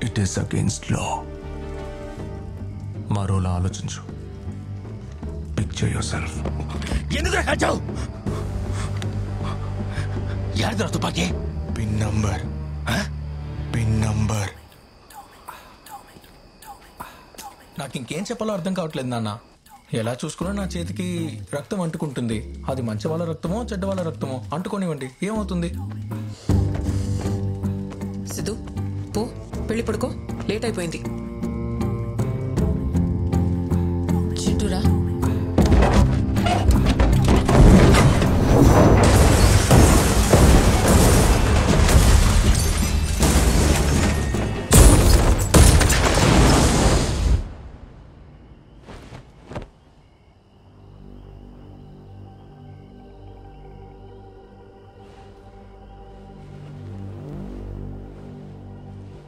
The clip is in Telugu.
ఇట్ ఈస్ అగెయిన్స్ట్ లా. మరోలా ఆలోచించు. Picture your self. ఎందుకు కాచావు? యార్దరా తుపాకీ? Pin number. Pin number. నాకు ఇంకేం చెప్పాలో అర్థం కావట్లేదు నాన్న. ఎలా చూసుకున్నా నా చేతికి రక్తం అంటుకుంటుంది. అది మంచి వాళ్ళ రక్తమో చెడ్డ వాళ్ళ రక్తమో అంటుకోనివ్వండి, ఏమవుతుంది? సిద్ధు పో, పెళ్లి పడుకో, లేట్ అయిపోయింది. చిట్టురా.